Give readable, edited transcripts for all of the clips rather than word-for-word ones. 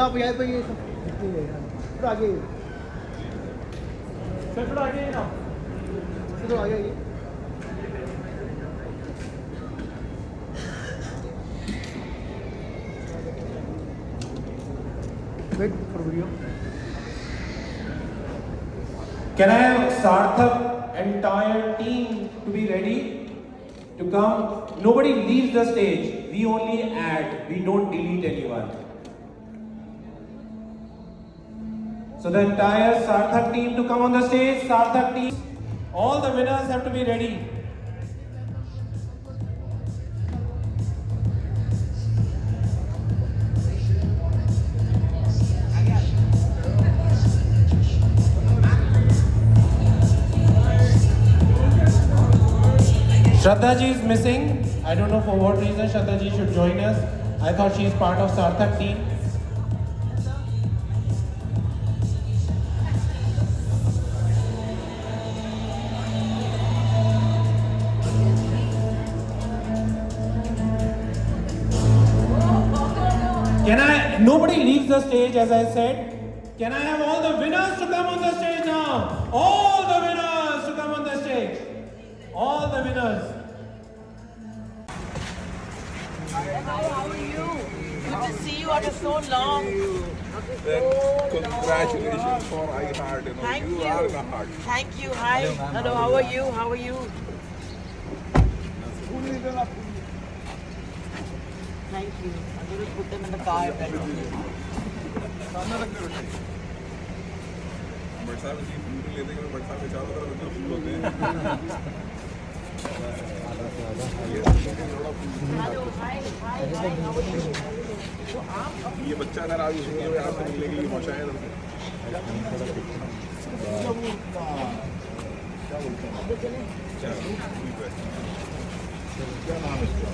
आप यहाँ पे ये सब थोड़ा आगे सर थोड़ा आगे ना थोड़ा आगे आइए wait for video Can I have Sarthak entire team to be ready to come? Nobody leaves the stage. We only add. We don't delete anyone. So the entire Sarthak team to come on the stage. Sarthak team. All the winners have to be ready. Shraddha ji is missing. I don't know for what reason Shraddha ji should join us. I thought she is part of Sarthak team. Nobody leaves the stage as I said. Can I have all the winners to come on the stage now? All the winners to come on the stage. All the winners. How are you? Good to see you after so long. Congratulations for iHeart. Thank You you. are the heart. Thank you. Hi. Hello. How are you? How are you? Thank you. I'm going to put them in the car. बरसात में फूल लेते हैं बरसात में चारों तरफ फूल होते हैं Hello. Hi. Hi. Hi. How are you? So आप ये बच्चा अगर आज उसके लिए आपसे मिलने के लिए पहुंचा है क्या नाम है इसका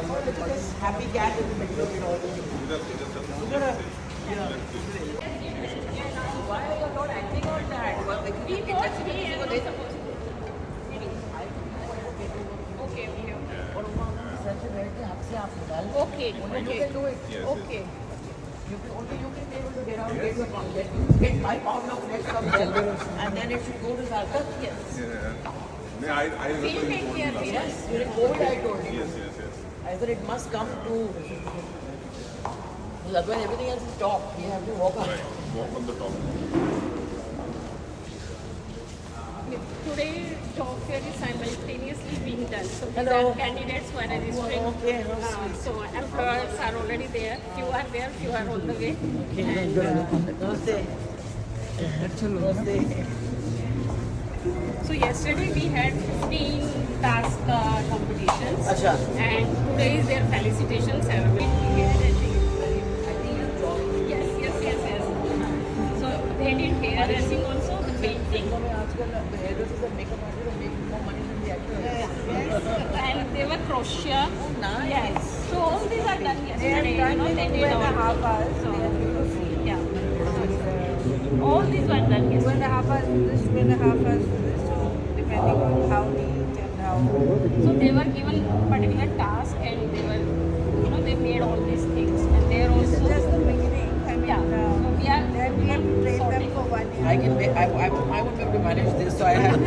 look at this happy cat in the middle of it all. Why are you not acting on that? Well, like, we watch me and we're supposed to. Okay, okay. Okay, okay. You can do it. Okay. You can only you can be able to get out, get my pound of flesh from them, and then it should go to Sarthak. Yes. I We'll take care of it. Yes. During COVID, I told you. Yes. I said it must come to. Because when everything else is top, we have to walk up. Walk on the top. Today, job fair is simultaneously being done. So these Hello. are candidates who are registering. Okay. So employers are already there. Few are there, few are on the way. And Namaste. Namaste. So yesterday we had 15 task competitions. Acha. And today is their felicitation ceremony. Yes. So they did hairdressing also, the painting. Hairdressers and makeup artists are making more money than the actors. And they were crochet. Nice. Yes. So all these are done yesterday. They did all. So, yeah. All these were done yesterday. 2.5 hours for this, 2.5 hours for this, so depending on how neat and how. So they were given particular task and they made all these things and they are This is also just the beginning. I mean, yeah. So we are then we have to train them sorting. for 1 year. I won't be able to manage this, so I have to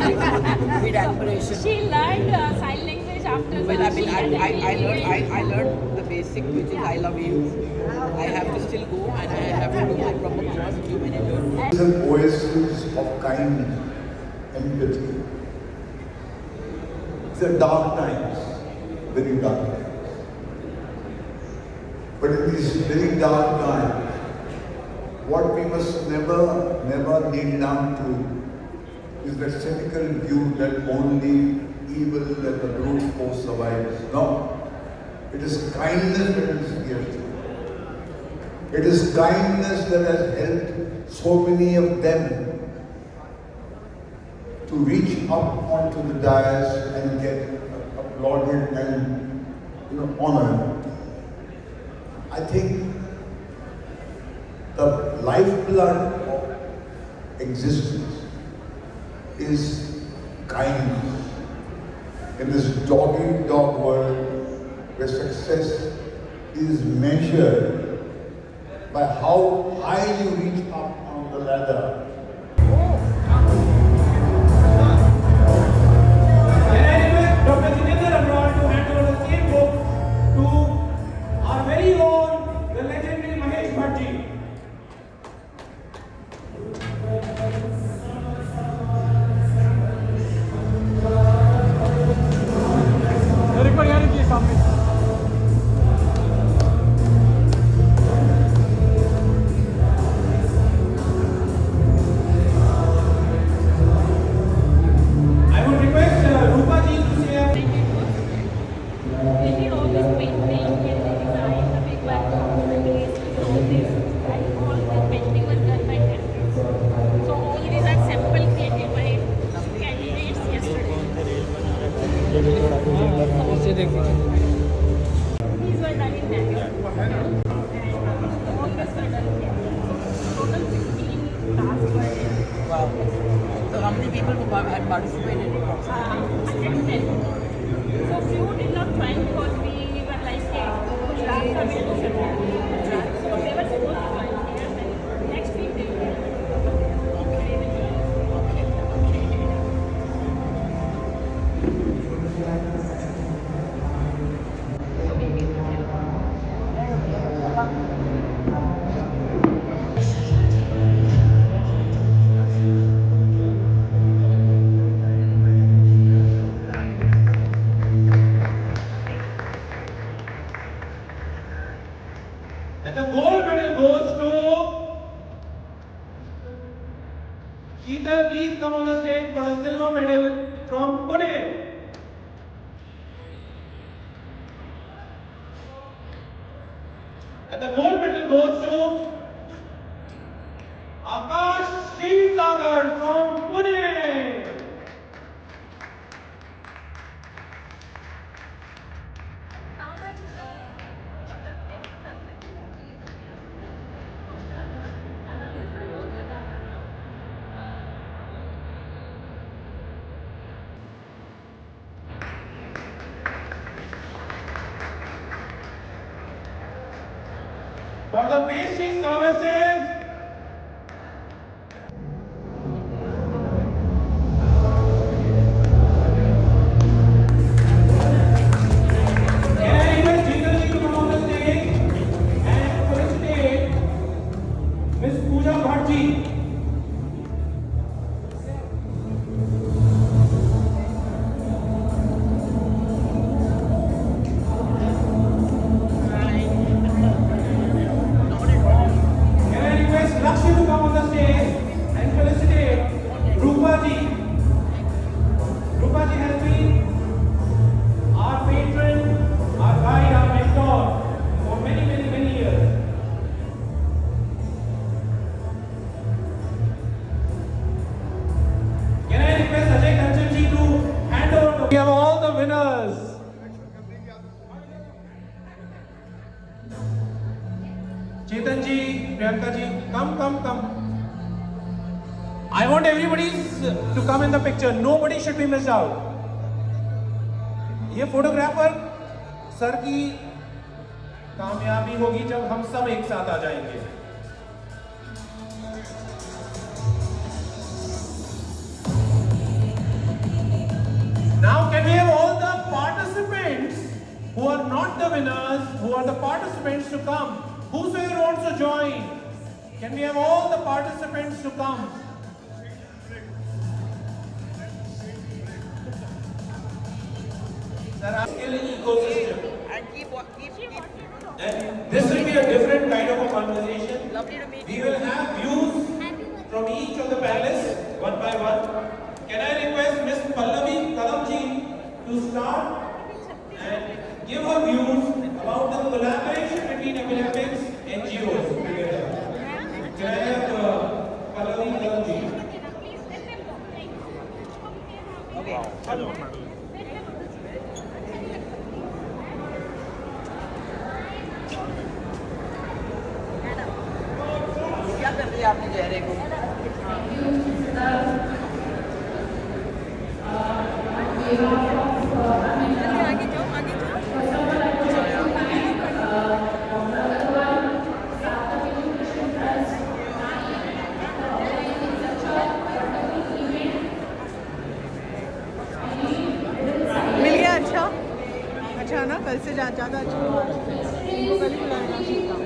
read admiration. She learned sign language after Well, I mean, she had I learned the basic, which is I love you. I have to still go and I have to do my proper course, human nature. It's an oasis of kindness, empathy. It's a dark times, very dark times. But in these very dark times, what we must never kneel down to is that cynical view that only evil and the brute force survives. No, it is kindness that is here. It is kindness that has helped so many of them to reach up onto the dais and get applauded and honored. I think the lifeblood of existence is kindness. In this dog-eat-dog world where success is measured by how high you reach up on the ladder. Can I request Dr. Jitendra Agarwal to hand over the same book to our very own, the legendary Mahesh Bhatt. I would request Rupa ji to say a We did all this painting and the design, the big background, the base, all this, and all the painting was done by candidates. So all these are sample created by candidates yesterday. These were done in Bangalore. And all this were done in Bangalore. Total 16 tasks were there. Wow. So how many people had participated? 110. So few did not join because we were like, hey, Gujarat are going to shift. So they were supposed to join here, and next week they will. And the gold medal goes to Sheetal. Please come on the stage for a silver medal from Pune. And the gold medal goes to Akash Srisagar from Pune. For the basic services, can I request Jingle ji to come on the stage and felicitate Miss Pooja Bhatt ji. Can I request Lakshmi to come on the stage and felicitate Rupa ji. Rupa ji has been our patron, our guide, our mentor for many, many, many years. Can I request Ajay Kanchan ji to hand over the... We have all the winners. Chetan ji, Priyanka ji, come. I want everybody to come in the picture. Nobody should be missed out. ये photographer sir की कामयाबी होगी जब हम सब एक साथ आ जाएंगे. Now can we have all the participants who are not the winners, who are the participants to come? Whosoever wants to join, can we have all the participants to come? Sir, ecosystem. And keep. And this will be a different kind of a conversation. Lovely to meet We you. will have views from each of the panelists, one by one. Can I request Miss Pallavi Kalamji to start and give her views about the collaboration between epileptics NGOs together? Can I have Pallavi Kalamji? Please let them go. Okay. Let them go. क्या कर रही है आपने चेहरे को? आगे जाओ. कल से ज़्यादा अच्छा हुआ इनको कल ही बुलाना चाहिए था।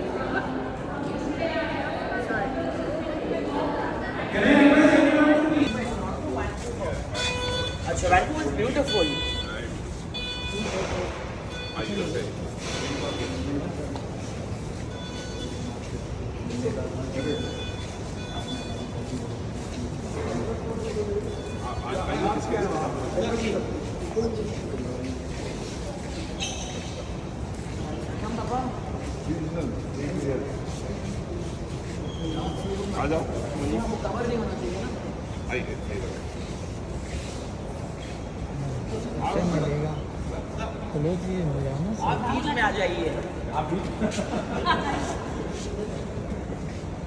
अच्छा, Vancouver is beautiful. I should say. आ जाओ कवर नहीं होना चाहिए ना। आइए मिलेगा चलो जी मिल जाना आप बीच में आ जाइए।